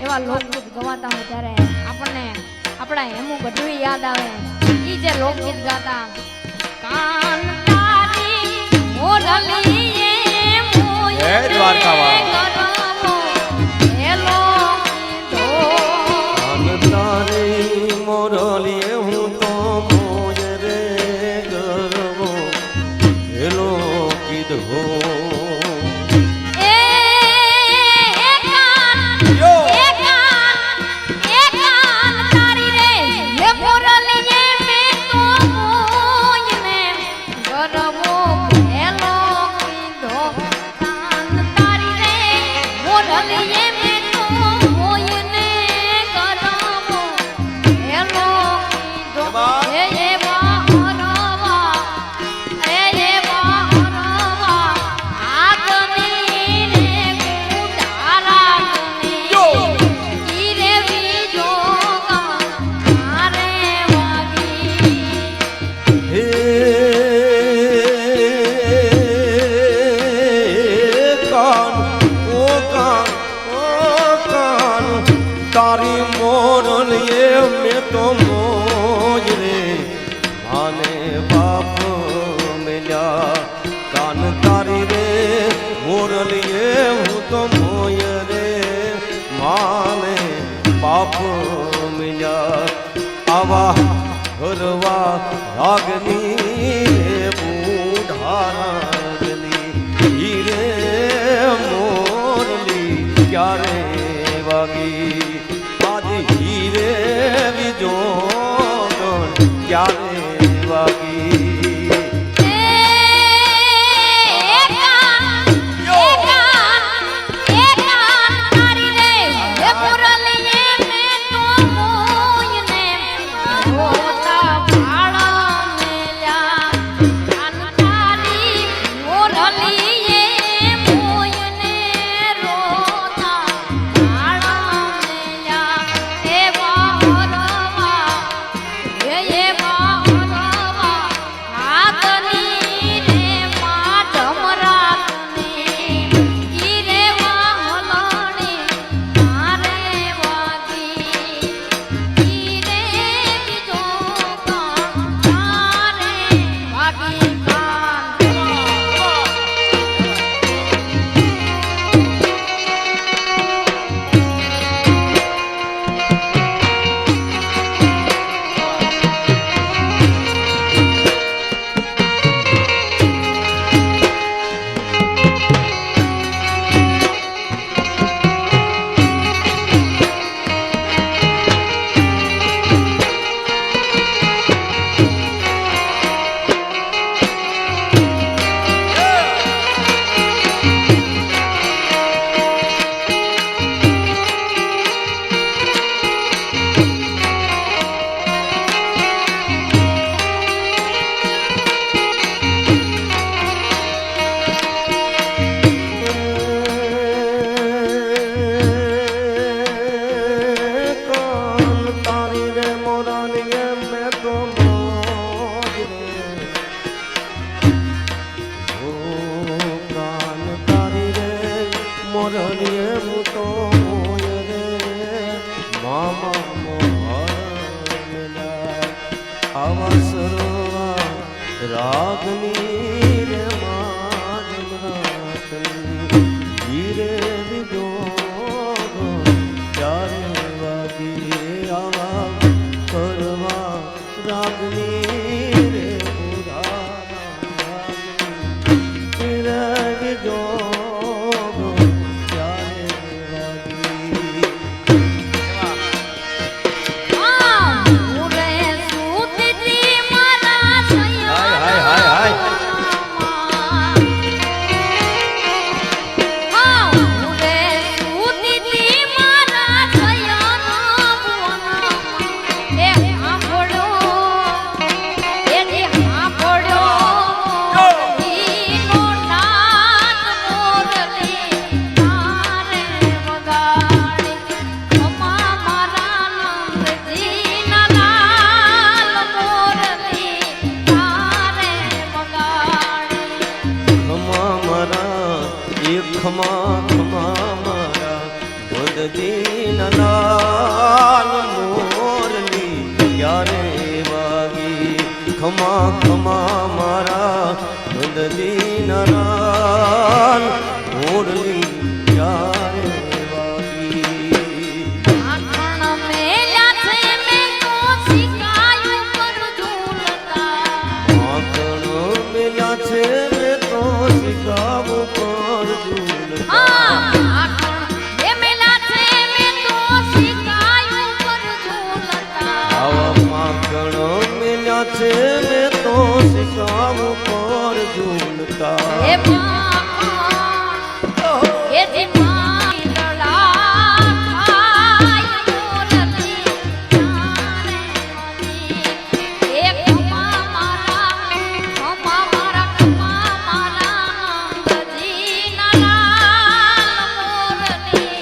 એવા લોકગીત ગવાતા હોય ત્યારે આપણને આપણા હેમુ ગઢવી યાદ આવે. ઈ જે લોકગીત ગાતા કાન તારી મોરલીએ મોય દ્વારકાવા હેલો કાન તારી મોરલીએ હું તો મોય રે ગરવો હેલો કીધો. તારી મોરલીએ મેં તો મોજ રે માને બાપ મેલ્યા. કાન તારી રે મોરલીએ હું તો મોય રે માને બાપ મેલ્યા. આવા હરવા રાગની બુઢા રાગની હીરે મોરલી ક્યારે વાગી. હીરે બીજો ક્યારે વાગી. મોરલીએ હું તો મોય રે મામા મોહનલા. આવા સરોવા રાગની રે માજમરાતની હીરે વિદો ક્યારે વાગી. આવા કરવા રાગની રે બુઢા હીરે વિદો ખમા ખમા મારા ભોળજી દીનલાલ મોરલી ક્યારે વાગી ખમા ખમા મારા નંદ દીનલાલ મોરલી ક્યારે વાગી આખણ મેલ્યા છે મેં તો શિકાયું પર ઝૂલતા આંકણ મેલ્યા છે મેં તો શિકાવ પર ઝૂલતા આખણ એ મેલ્યા છે મેં તો શિકાયું પર ઝૂલતા આવા માખણ મેલ્યા છે મેં તો શિકાવ પર ઝૂલતા એ એ જી માંડળા ખાય મોરલી ચારે મની એ ખમા મારા નંદજી લાલ મોરલી ક્યારે વાગી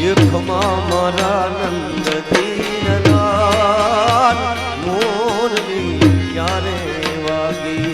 એ ખમા મારા નંદ દીનલાલ મોરલી ક્યારે વાગી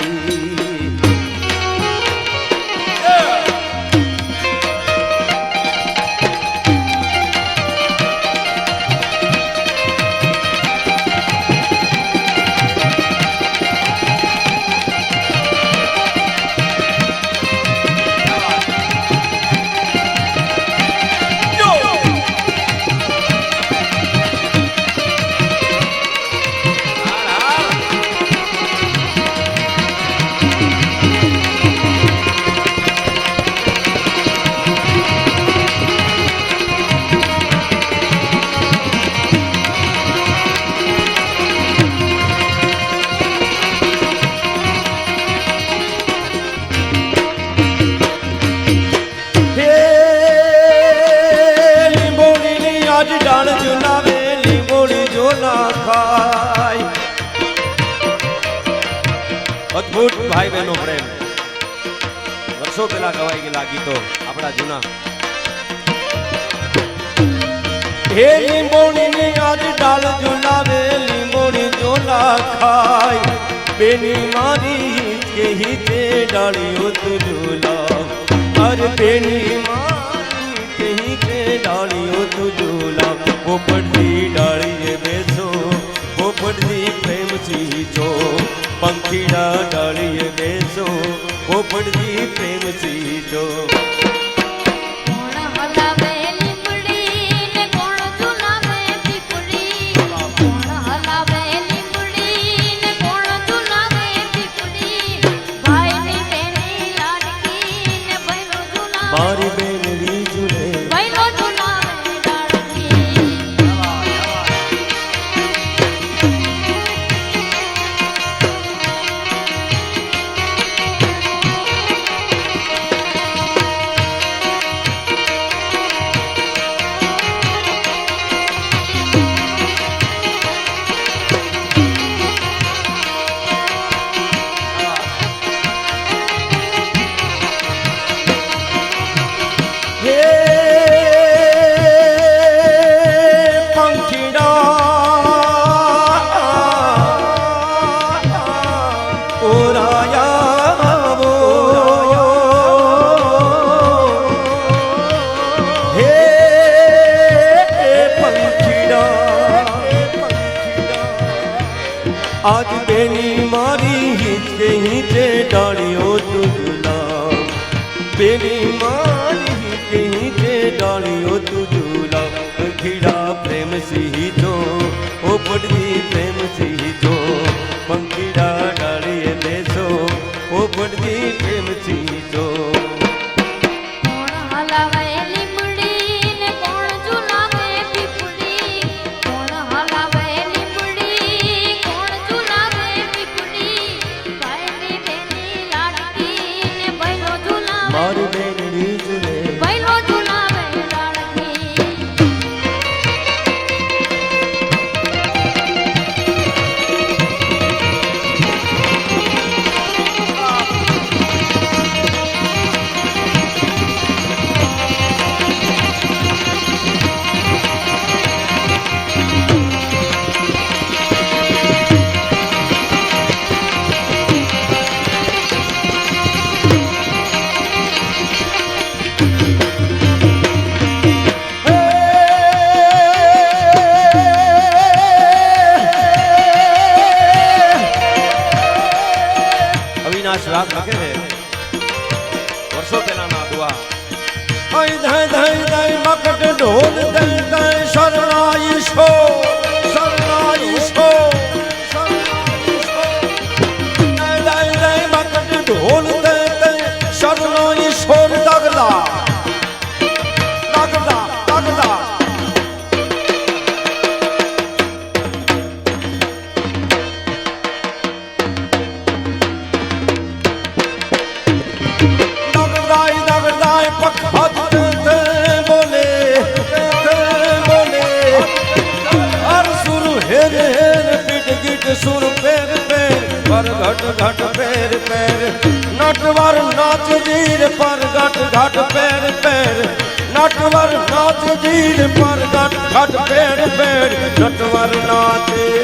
હે લીંબોડીની આજ ડાળ ઝુલાવે લીંબોડી જો ના ખાય અદ્ભુત ભાઈ બહેનો પ્રેમ વર્ષો પહેલા ગવાઈ ગયેલા ગીતો આપણા જૂના હે લીંબોડીની આજ ડાળ ઝુલાવે લીંબોડી જો ના ખાય બેની મારી કે હિતે ડાળીઓ તું ઝુલાવ અરે બેની મારી કहीं के डालियों तू झूला पोपटदी डालिए बेसो पोपटदी प्रेम सींचो पंखीड़ा डालिए बेसो पोपटदी प्रेम सींचो કોણ હલાવે લીંબડી ને કોણ ઝુલાવે પીપળી કોણ હલાવે લીંબડી ને કોણ ઝુલાવે પીપળી ભાઈની બેની લાડકી ને ભાઈનો ઝુલાવે मारी बेनड़ी झूले ભાઈનો ઝુલાવે લાડકી हे पंखीड़ा ओराया वो हे पंखीड़ा आज बेनी मारी हिचके हिचे डालियों तुझला बेनी मारी कहीं के डालियों तू झूला पंखीड़ा प्रेम सी जो ओ पड़दी प्रेम सी जो पंखीड़ा डालिए देसो ओ पड़दी प्रेम सी जो કોણ હલાવે લીંબડી ને કોણ ઝુલાવે પીપળી કોણ હલાવે લીંબડી કોણ ઝુલાવે પીપળી ભાઈની બેની લાડકી ને ભાઈનો ઝુલાવે मारी बेनड़ी झूले ભાઈનો ઝુલાવે લાડકી हे રાગ લખે છે વર્ષો પહેલાના દુઆ આય ધાય ધાય ધાય મકટ ઢોલ ધાય ધાય શરણાઈ છો શરણાઈ છો ધાય ધાય ધાય મકટ ઢોલ ધાય ધાય શરણાઈ છો દગલા દગલા દગલા सुर पैर पैर पर घट घट पैर पैर नटवर नाच जीर पर घट घट पैर पैर नटवर नाच जीर पर घट घट पैर पैर नटवर नाचे